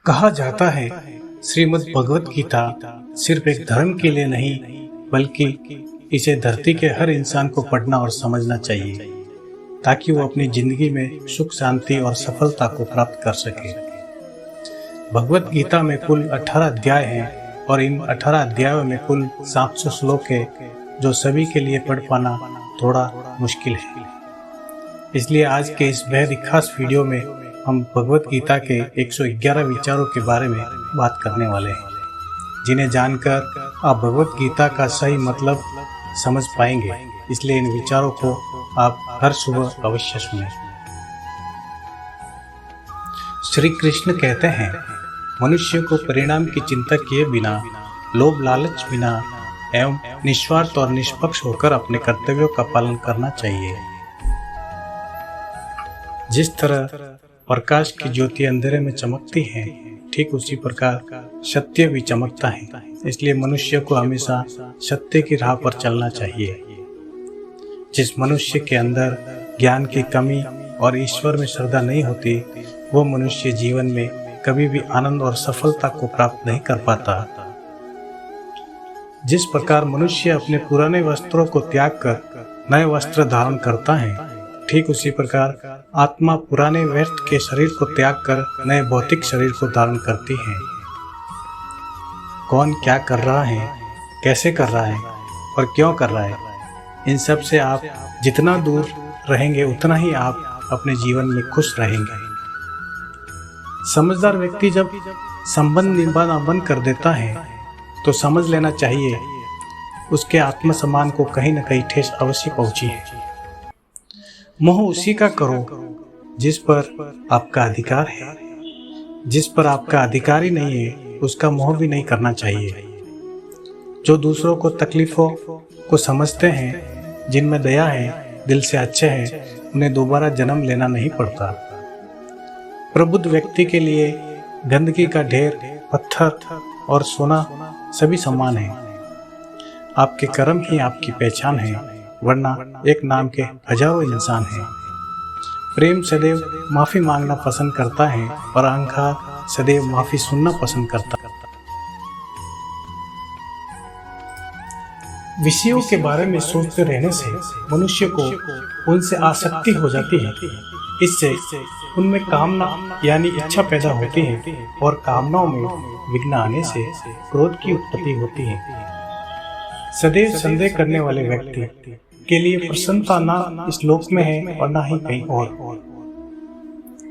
कहा जाता है श्रीमद् भगवत गीता सिर्फ एक धर्म के लिए नहीं बल्कि इसे धरती के हर इंसान को पढ़ना और समझना चाहिए ताकि वो अपनी जिंदगी में सुख शांति और सफलता को प्राप्त कर सके। भगवत गीता में कुल 18 अध्याय हैं और इन 18 अध्यायों में कुल 700 श्लोक है जो सभी के लिए पढ़ पाना थोड़ा मुश्किल है। इसलिए आज के इस बेहद खास वीडियो में हम भगवत गीता के 111 विचारों के बारे में बात करने वाले हैं, जिन्हें जानकर आप भगवत गीता का सही मतलब समझ पाएंगे। इसलिए इन विचारों को आप हर सुबह अवश्य सुनें। श्री कृष्ण कहते हैं, मनुष्य को परिणाम की चिंता किए बिना, लोभ लालच बिना एवं निस्वार्थ और निष्पक्ष होकर अपने कर्तव्यों का पालन करना चाहिए। जिस तरह प्रकाश की ज्योति अंधेरे में चमकती है, ठीक उसी प्रकार सत्य भी चमकता है। इसलिए मनुष्य को हमेशा सत्य की राह पर चलना चाहिए। जिस मनुष्य के अंदर ज्ञान की कमी और ईश्वर में श्रद्धा नहीं होती, वो मनुष्य जीवन में कभी भी आनंद और सफलता को प्राप्त नहीं कर पाता। जिस प्रकार मनुष्य अपने पुराने वस्त्रों को त्याग कर नए वस्त्र धारण करता है, ठीक उसी प्रकार आत्मा पुराने व्यर्थ के शरीर को त्याग कर नए भौतिक शरीर को धारण करती है। कौन क्या कर रहा है, कैसे कर रहा है और क्यों कर रहा है, इन सब से आप जितना दूर रहेंगे उतना ही आप अपने जीवन में खुश रहेंगे। समझदार व्यक्ति जब संबंध निभाना बंद कर देता है तो समझ लेना चाहिए उसके आत्मसम्मान को कहीं न कहीं ठेस अवश्य पहुंची है। मोह उसी का करो जिस पर आपका अधिकार है। जिस पर आपका अधिकार ही नहीं है उसका मोह भी नहीं करना चाहिए। जो दूसरों को तकलीफों को समझते हैं, जिनमें दया है, दिल से अच्छे हैं, उन्हें दोबारा जन्म लेना नहीं पड़ता। प्रबुद्ध व्यक्ति के लिए गंदगी का ढेर, पत्थर और सोना सभी समान है। आपके कर्म ही आपकी पहचान है, वरना एक नाम के हजारों इंसान हैं। प्रेम सदैव माफी मांगना पसंद करता है और अहंकार सदैव माफी सुनना पसंद करता है। विषयों के बारे में सोचते रहने से मनुष्य को उनसे आसक्ति हो जाती है। इससे उनमें कामना यानी इच्छा पैदा होती है और कामनाओं में विघ्न आने से क्रोध की उत्पत्ति होती है। सदैव संदेह करने वाले व्यक्ति के लिए प्रसन्नता ना इस लोक में है और ना ही कहीं और।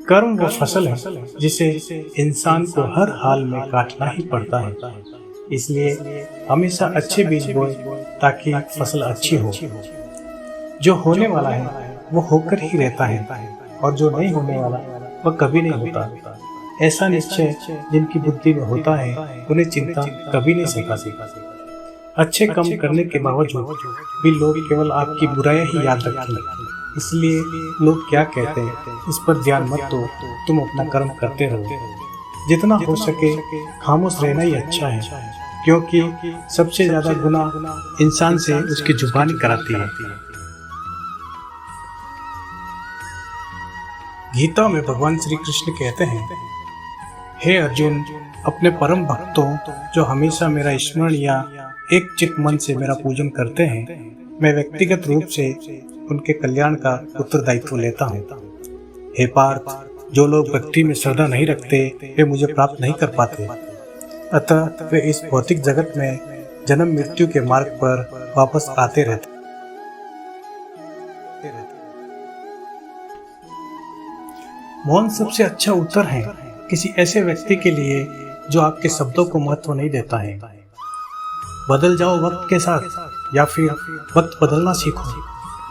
कर्म वो फसल है जिसे इंसान को हर हाल में काटना ही पड़ता है। इसलिए हमेशा अच्छे बीज बोए ताकि फसल अच्छी हो। जो होने वाला है वो होकर ही रहता है और जो नहीं होने वाला वह कभी नहीं होता। ऐसा निश्चय जिनकी बुद्धि में होता है उन्हें चिंता कभी नहीं सताती। अच्छे काम करने के बावजूद भी लोग केवल आपकी बुराइयां ही याद रखेंगे। इसलिए लोग क्या कहते हैं इस पर ध्यान मत दो, तुम अपना कर्म करते रहो। जितना हो सके खामोश रहना ही अच्छा है, क्योंकि सबसे ज्यादा गुनाह इंसान से उसकी जुबानी कराती है। गीता में भगवान श्री कृष्ण कहते हैं, हे अर्जुन, अपने परम भक्तों जो हमेशा मेरा स्मरण या एक चित्त मन से मेरा पूजन करते हैं, मैं व्यक्तिगत रूप से उनके कल्याण का उत्तरदायित्व लेता हूँ। हे पार्थ, जो लोग भक्ति में श्रद्धा नहीं रखते वे मुझे प्राप्त नहीं कर पाते, अतः वे इस भौतिक जगत में जन्म मृत्यु के मार्ग पर वापस आते रहते। मौन सबसे अच्छा उत्तर है किसी ऐसे व्यक्ति के लिए जो आपके शब्दों को महत्व नहीं देता है। बदल जाओ वक्त के साथ या फिर वक्त बदलना सीखो।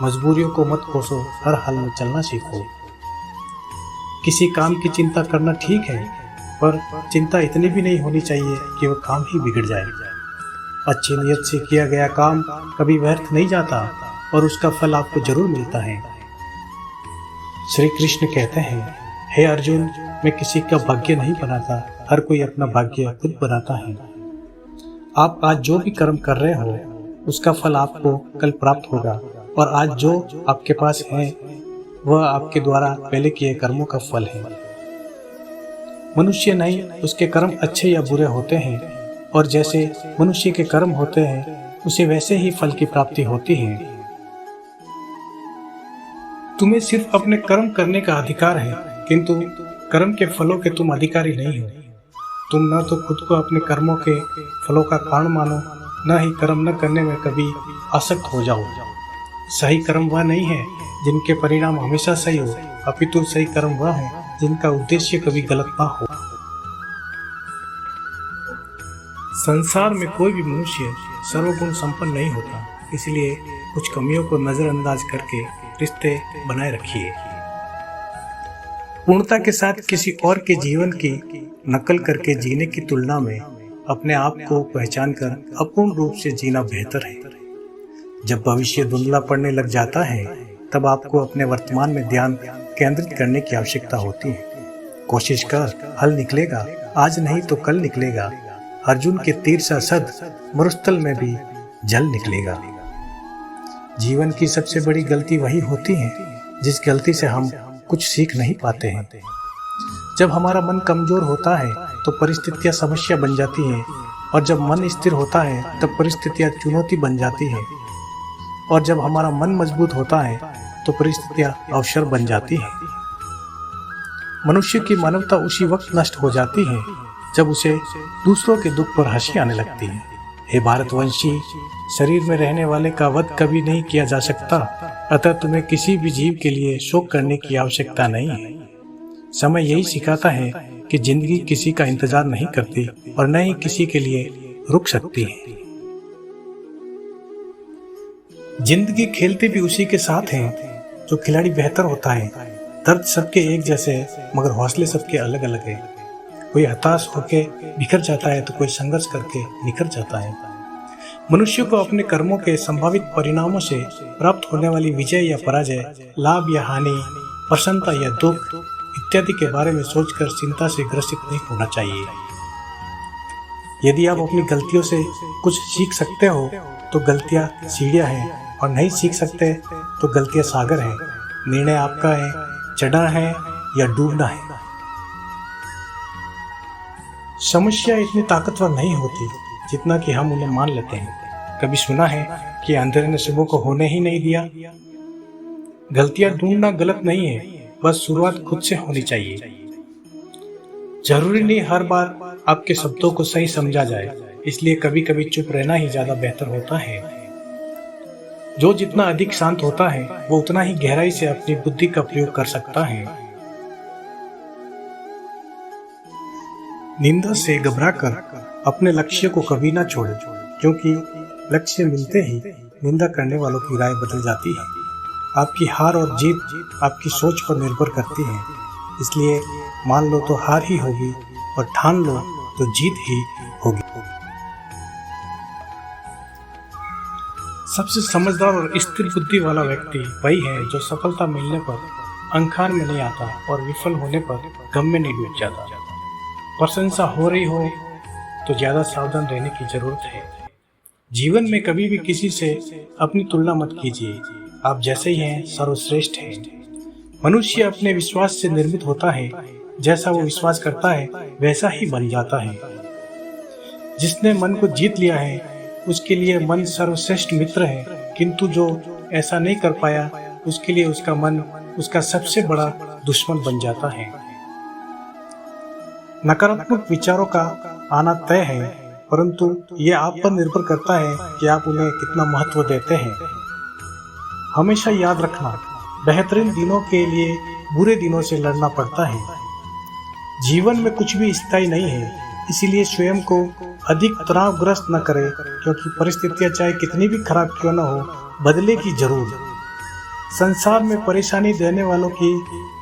मजबूरियों को मत कोसो, हर हाल में चलना सीखो। किसी काम की चिंता करना ठीक है, पर चिंता इतनी भी नहीं होनी चाहिए कि वह काम ही बिगड़ जाए। अच्छी नियत से किया गया काम कभी व्यर्थ नहीं जाता और उसका फल आपको जरूर मिलता है। श्री कृष्ण कहते हैं, हे अर्जुन, मैं किसी का भाग्य नहीं बनाता, हर कोई अपना भाग्य खुद बनाता है। आप आज जो भी कर्म कर रहे हो उसका फल आपको कल प्राप्त होगा, और आज जो आपके पास है वह आपके द्वारा पहले किए कर्मों का फल है। मनुष्य नहीं, उसके कर्म अच्छे या बुरे होते हैं, और जैसे मनुष्य के कर्म होते हैं उसे वैसे ही फल की प्राप्ति होती है। तुम्हें सिर्फ अपने कर्म करने का अधिकार है, किंतु कर्म के फलों के तुम अधिकारी नहीं हो। तुम न तो खुद को अपने कर्मों के फलों का कारण मानो, न ही कर्म न करने में कभी आसक्त हो जाओ। सही कर्म वह नहीं है जिनके परिणाम हमेशा सही हो, अपितु सही कर्म वह है जिनका उद्देश्य कभी गलत ना हो। संसार में कोई भी मनुष्य सर्वगुण संपन्न नहीं होता, इसलिए कुछ कमियों को नजरअंदाज करके रिश्ते बनाए रखिए। पूर्णता के साथ किसी और के जीवन की नकल करके जीने की तुलना में अपने आप को पहचान कर अपूर्ण रूप से जीना बेहतर है। जब भविष्य धुंधला पड़ने लग जाता है तब आपको अपने वर्तमान में ध्यान केंद्रित करने की आवश्यकता होती है। कोशिश कर, हल निकलेगा, आज नहीं तो कल निकलेगा। अर्जुन के तीर सा सद मरुस्थल में भी जल निकलेगा। जीवन की सबसे बड़ी गलती वही होती है जिस गलती से हम कुछ सीख नहीं पाते हैं। जब हमारा मन कमजोर होता है तो परिस्थितियां समस्या बन जाती हैं, और जब मन स्थिर होता है तब परिस्थितियां चुनौती बन जाती हैं, और जब हमारा मन मजबूत होता है तो परिस्थितियां अवसर बन जाती हैं। मनुष्य की मानवता उसी वक्त नष्ट हो जाती है जब उसे दूसरों के दुख पर हंसी आने लगती है। हे भारतवंशी, शरीर में रहने वाले का वध कभी नहीं किया जा सकता, अतः तुम्हें किसी भी जीव के लिए शोक करने की आवश्यकता नहीं है। समय यही सिखाता है कि जिंदगी किसी का इंतजार नहीं करती और न ही किसी के लिए रुक सकती है। जिंदगी खेलते भी उसी के साथ है जो खिलाड़ी बेहतर होता है। दर्द सबके एक जैसे है, मगर हौसले सबके अलग अलग है। कोई हताश होके बिखर जाता है तो कोई संघर्ष करके निखर जाता है। मनुष्य को अपने कर्मों के संभावित परिणामों से प्राप्त होने वाली विजय या पराजय, लाभ या हानि, प्रसन्नता या दुख इत्यादि के बारे में सोचकर चिंता से ग्रसित नहीं होना चाहिए। यदि आप अपनी गलतियों से कुछ सीख सकते हो तो गलतियां सीढ़ियां हैं, और नहीं सीख सकते तो गलतियां सागर हैं। निर्णय आपका है, चढ़ना है या डूबना है। समस्या इतनी ताकतवर नहीं होती जितना कि हम उन्हें मान लेते हैं। कभी सुना है कि अंधेरे ने सुबह को होने ही नहीं दिया। गलतियां ढूंढना गलत नहीं है, बस शुरुआत खुद से होनी चाहिए। जरूरी नहीं हर बार आपके शब्दों को सही समझा जाए, इसलिए कभी कभी चुप रहना ही ज्यादा बेहतर होता है। जो जितना अधिक शांत होता है वो उतना ही गहराई से अपनी बुद्धि का प्रयोग कर सकता है। निंदा से घबराकर अपने लक्ष्य को कभी ना छोड़े, क्योंकि लक्ष्य मिलते ही निंदा करने वालों की राय बदल जाती है। आपकी हार और जीत आपकी सोच पर निर्भर करती है, इसलिए मान लो तो हार ही होगी और ठान लो तो जीत ही होगी। सबसे समझदार और स्थिर बुद्धि वाला व्यक्ति वही है जो सफलता मिलने पर अहंकार में नहीं आता और विफल होने पर गम में नहीं डूब जाता। प्रशंसा हो रही हो तो ज्यादा सावधान रहने की जरूरत है। जीवन में कभी भी किसी से अपनी तुलना मत कीजिए। आप जैसे ही हैं सर्वश्रेष्ठ हैं। मनुष्य अपने विश्वास से निर्मित होता है। जैसा वो विश्वास करता है वैसा ही बन जाता है। जिसने मन को जीत लिया है उसके लिए मन सर्वश्रेष्ठ मित्र है, किंतु जो ऐसा नहीं कर पाया उसके लिए उसका मन उसका सबसे बड़ा दुश्मन बन जाता है। नकारात्मक विचारों का आना तय है, परंतु ये आप पर निर्भर करता है कि आप उन्हें कितना महत्व देते हैं। हमेशा याद रखना, बेहतरीन दिनों के लिए बुरे दिनों से लड़ना पड़ता है। जीवन में कुछ भी स्थायी नहीं है, इसीलिए स्वयं को अधिक तनावग्रस्त न करें, क्योंकि परिस्थितियां चाहे कितनी भी खराब क्यों न हो, बदलेगी जरूर। संसार में परेशानी देने वालों की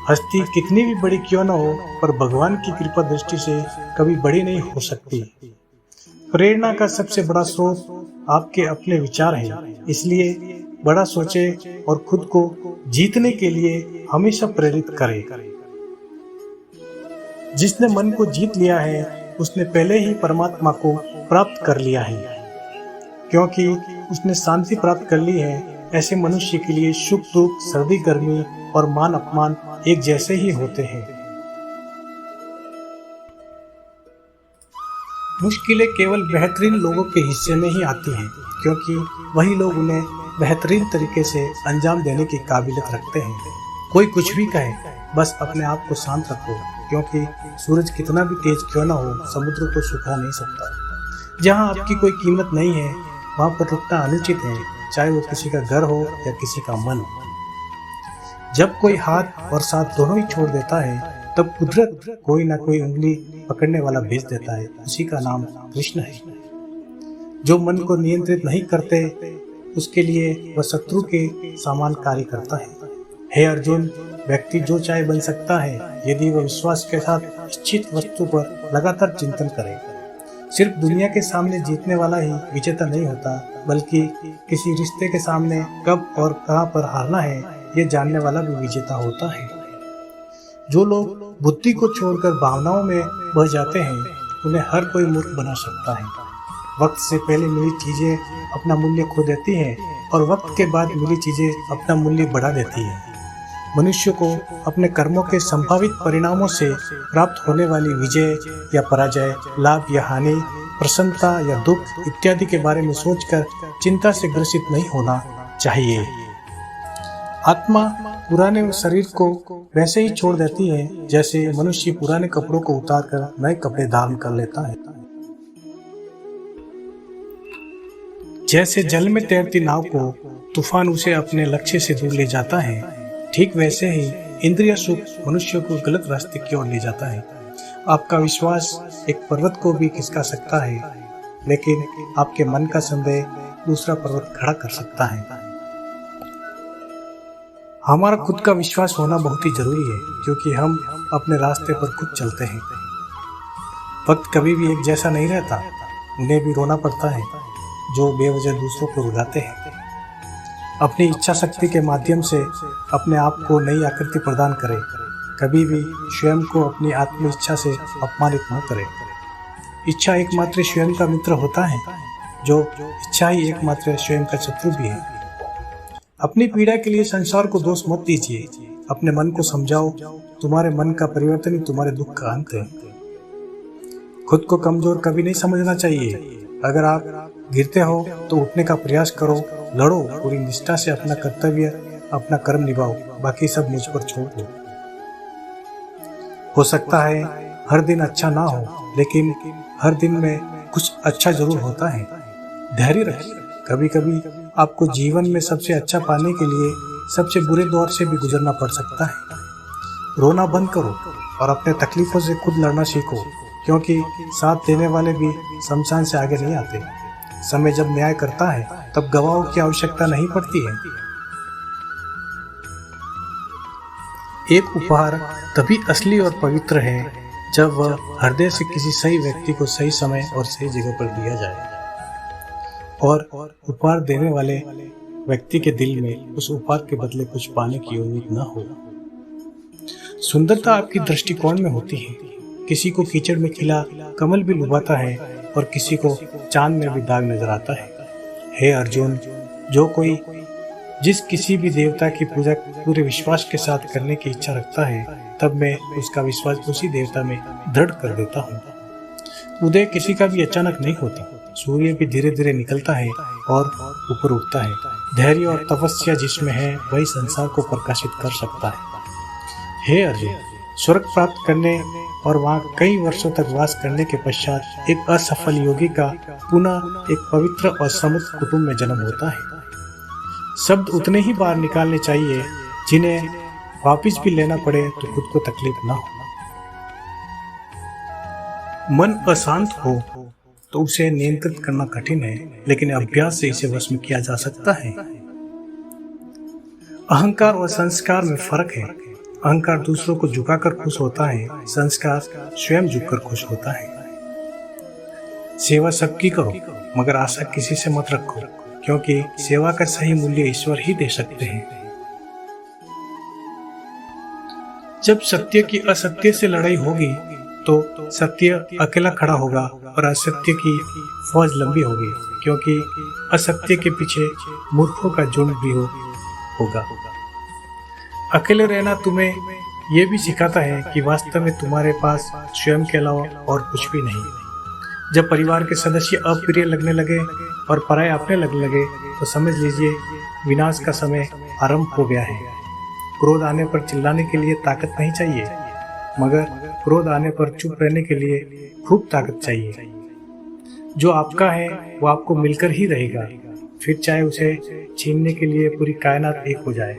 हस्ती कितनी भी बड़ी क्यों न हो, पर भगवान की कृपा दृष्टि से कभी बड़ी नहीं हो सकती। प्रेरणा का सबसे बड़ा स्रोत आपके अपने विचार हैं, इसलिए बड़ा सोचें और खुद को जीतने के लिए हमेशा प्रेरित करें। जिसने मन को जीत लिया है उसने पहले ही परमात्मा को प्राप्त कर लिया है, क्योंकि उसने शांति प्राप्त कर ली है। ऐसे मनुष्य के लिए सुख दुख, सर्दी गर्मी और मान अपमान एक जैसे ही होते हैं। मुश्किलें केवल बेहतरीन लोगों के हिस्से में ही आती हैं, क्योंकि वही लोग उन्हें बेहतरीन तरीके से अंजाम देने की काबिलियत रखते हैं। कोई कुछ भी कहे, बस अपने आप को शांत रखो, क्योंकि सूरज कितना भी तेज क्यों ना हो, समुद्र को सुखा नहीं सकता। जहाँ आपकी कोई कीमत नहीं है, वहाँ पर रुकना अनुचित है, चाहे वो किसी का घर हो या किसी का मन हो। जब कोई हाथ और साथ दोनों ही छोड़ देता है, तब कुदरत कोई ना कोई उंगली पकड़ने वाला भेज देता है। उसी का नाम कृष्ण है। जो मन को नियंत्रित नहीं करते, उसके लिए वह शत्रु के समान कार्य करता है। हे अर्जुन, व्यक्ति जो चाहे बन सकता है, यदि वह विश्वास के साथ निश्चित वस्तु पर लगातार चिंतन करे। सिर्फ दुनिया के सामने जीतने वाला ही विजेता नहीं होता, बल्कि किसी रिश्ते के सामने कब और कहां पर हारना है, यह जानने वाला भी विजेता होता है। जो लोग बुद्धि को छोड़कर भावनाओं में बह जाते हैं, उन्हें हर कोई मूर्ख बना सकता है। वक्त से पहले मिली चीजें अपना मूल्य खो देती हैं, और वक्त के बाद मिली चीजें अपना मूल्य बढ़ा देती हैं। मनुष्य को अपने कर्मों के संभावित परिणामों से प्राप्त होने वाली विजय या पराजय, लाभ या हानि, प्रसन्नता या दुख इत्यादि के बारे में सोचकर चिंता से ग्रसित नहीं होना चाहिए। आत्मा पुराने शरीर को वैसे ही छोड़ देती है, जैसे मनुष्य पुराने कपड़ों को उतारकर नए कपड़े धारण कर लेता है। जैसे जल में तैरती नाव को तूफान उसे अपने लक्ष्य से दूर ले जाता है, ठीक वैसे ही इंद्रिय सुख मनुष्य को गलत रास्ते की ओर ले जाता है। आपका विश्वास एक पर्वत को भी खिसका सकता है, लेकिन आपके मन का संदेह दूसरा पर्वत खड़ा कर सकता है। हमारा खुद का विश्वास होना बहुत ही जरूरी है, क्योंकि हम अपने रास्ते पर खुद चलते हैं। वक्त कभी भी एक जैसा नहीं रहता। उन्हें भी रोना पड़ता है जो बेवजह दूसरों को रुलाते हैं। अपनी इच्छा शक्ति के माध्यम से अपने आप को नई आकृति प्रदान करें। कभी भी स्वयं को अपनी आत्म इच्छा से अपमानित न करें। इच्छा एकमात्र स्वयं का मित्र होता है, जो इच्छा ही एकमात्र स्वयं का शत्रु भी है। अपनी पीड़ा के लिए संसार को दोष मत दीजिए। अपने मन को समझाओ, तुम्हारे मन का परिवर्तन ही तुम्हारे दुख का अंत है। खुद को कमजोर कभी नहीं समझना चाहिए। अगर आप गिरते हो तो उठने का प्रयास करो, लड़ो, पूरी निष्ठा से अपना कर्तव्य, अपना कर्म निभाओ, बाकी सब मुझ पर छोड़ दो। हो सकता है हर दिन अच्छा ना हो, लेकिन हर दिन में कुछ अच्छा जरूर होता है। धैर्य रखिए। कभी कभी आपको जीवन में सबसे अच्छा पाने के लिए सबसे बुरे दौर से भी गुजरना पड़ सकता है। रोना बंद करो और अपने तकलीफों से खुद लड़ना सीखो, क्योंकि साथ देने वाले भी शमशान से आगे नहीं आते। समय जब न्याय करता है, तब गवाहों की आवश्यकता नहीं पड़ती है। एक उपहार तभी असली और पवित्र है जब वह हृदय से किसी सही व्यक्ति को सही समय और सही जगह पर दिया जाए, और उपहार देने वाले व्यक्ति के दिल में उस उपहार के बदले कुछ पाने की उम्मीद न हो। सुंदरता आपकी दृष्टिकोण में होती है। किसी को कीचड़ में खिला कमल भी लुभाता है, और किसी को चांद में भी दाग नजर आता है। हे अर्जुन, जो कोई जिस किसी भी देवता की पूजा पूरे विश्वास के साथ करने की इच्छा रखता है, तब मैं उसका विश्वास उसी देवता में दृढ़ कर देता हूँ। उदय किसी का भी अचानक नहीं होता। सूर्य भी धीरे धीरे निकलता है और ऊपर उठता है। धैर्य और तपस्या जिसमें है, वही संसार को प्रकाशित कर सकता है। हे अर्जुन, स्वर्ग प्राप्त करने और वहाँ कई वर्षों तक वास करने के पश्चात एक असफल योगी का पुनः एक पवित्र और समृद्ध कुटुंब में जन्म होता है। शब्द उतने ही बार निकालने चाहिए जिन्हें वापिस भी लेना पड़े तो खुद को तकलीफ ना हो। मन अशांत हो तो उसे नियंत्रित करना कठिन है, लेकिन अभ्यास से इसे वश में किया जा सकता है। अहंकार और संस्कार में फर्क है। अहंकार दूसरों को झुकाकर खुश होता है, संस्कार स्वयं झुककर खुश होता है। सेवा सबकी करो, मगर आशा किसी से मत रखो, क्योंकि सेवा का सही मूल्य ईश्वर ही दे सकते हैं। जब सत्य की असत्य से लड़ाई होगी तो सत्य अकेला खड़ा होगा और असत्य की फौज लंबी होगी, क्योंकि असत्य के पीछे मूर्खों का झुंड भी होगा। अकेले रहना तुम्हें यह भी सिखाता है कि वास्तव में तुम्हारे पास स्वयं के अलावा और कुछ भी नहीं। जब परिवार के सदस्य अप्रिय लगने लगे और पराये अपने लगने लगे तो समझ लीजिए विनाश का समय आरंभ हो गया है। क्रोध आने पर चिल्लाने के लिए ताकत नहीं चाहिए, मगर क्रोध आने पर चुप रहने के लिए खूब ताकत चाहिए। जो आपका है वो आपको मिलकर ही रहेगा, फिर चाहे उसे छीनने के लिए पूरी कायनात एक हो जाए।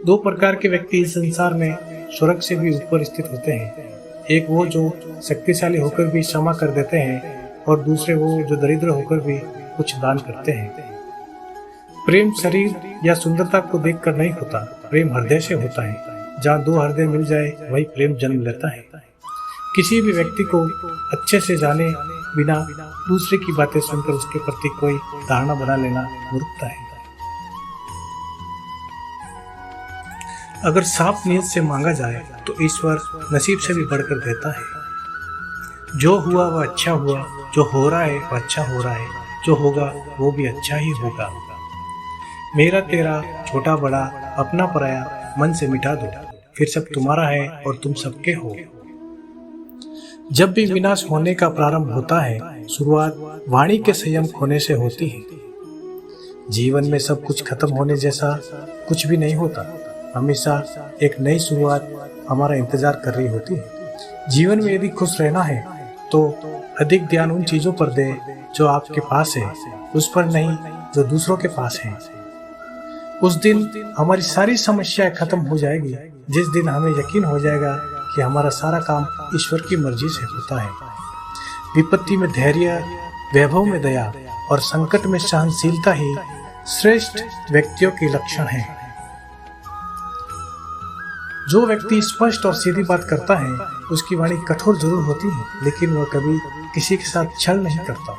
दो प्रकार के व्यक्ति इस संसार में स्वर्ग से भी ऊपर स्थित होते हैं। एक वो जो शक्तिशाली होकर भी क्षमा कर देते हैं और दूसरे वो जो दरिद्र होकर भी कुछ दान करते हैं। प्रेम शरीर या सुंदरता को देखकर नहीं होता, प्रेम हृदय से होता है। जहाँ दो हृदय मिल जाए वही प्रेम जन्म लेता है। किसी भी व्यक्ति को अच्छे से जाने बिना दूसरे की बातें सुनकर उसके प्रति कोई धारणा बना लेना मूर्खता है। अगर साफ नीयत से मांगा जाए तो ईश्वर नसीब से भी बढ़कर देता है। जो हुआ वह अच्छा हुआ, जो हो रहा है वह अच्छा हो रहा है, जो होगा वो भी अच्छा ही होगा। मेरा तेरा छोटा बड़ा अपना पराया मन से मिटा दो, फिर सब तुम्हारा है और तुम सबके हो। जब भी विनाश होने का प्रारंभ होता है, शुरुआत वाणी के संयम खोने से होती है। जीवन में सब कुछ खत्म होने जैसा कुछ भी नहीं होता। हमेशा एक नई शुरुआत हमारा इंतजार कर रही होती है। जीवन में यदि खुश रहना है तो अधिक ध्यान उन चीजों पर दे जो आपके पास है, उस पर नहीं जो दूसरों के पास है। उस दिन हमारी सारी समस्याएं खत्म हो जाएगी, जिस दिन हमें यकीन हो जाएगा कि हमारा सारा काम ईश्वर की मर्जी से होता है। विपत्ति में धैर्य, वैभव में दया और संकट में सहनशीलता ही श्रेष्ठ व्यक्तियों के लक्षण हैं। जो व्यक्ति स्पष्ट और सीधी बात करता है उसकी वाणी कठोर जरूर होती है, लेकिन वह कभी किसी के साथ छल नहीं करता।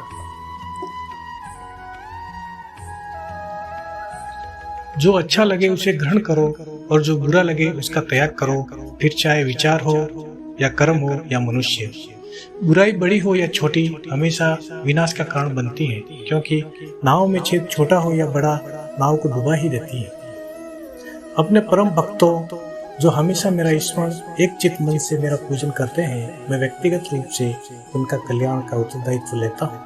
जो अच्छा लगे उसे ग्रहण करो और जो बुरा लगे उसका त्याग करो, फिर चाहे विचार हो या कर्म हो या मनुष्य। बुराई बड़ी हो या छोटी हमेशा विनाश का कारण बनती है, क्योंकि नाव में छेद छोटा हो या बड़ा नाव को डुबा ही देती है। अपने परम भक्तों जो हमेशा मेरा स्मरण एक चित्त मन से मेरा पूजन करते हैं, मैं व्यक्तिगत रूप से उनका कल्याण का उत्तरदायित्व लेता हूँ।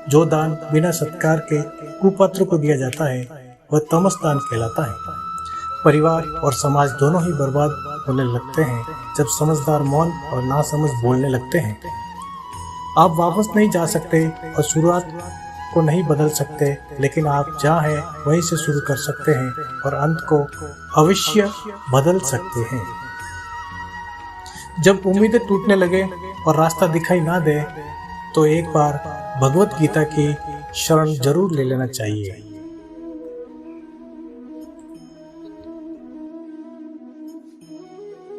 जो दान बिना सत्कार के कुपात्र को दिया जाता है वह तमस दान कहलाता है। परिवार और समाज दोनों ही बर्बाद होने लगते हैं जब समझदार मौन और नासमझ बोलने लगते हैं। आप वापस नहीं जा सकते और शुरुआत को नहीं बदल सकते, लेकिन आप जहाँ हैं वहीं से शुरू कर सकते हैं और अंत को अवश्य बदल सकते हैं। जब उम्मीदें टूटने लगे और रास्ता दिखाई ना दे तो एक बार भगवत गीता की शरण जरूर ले लेना चाहिए।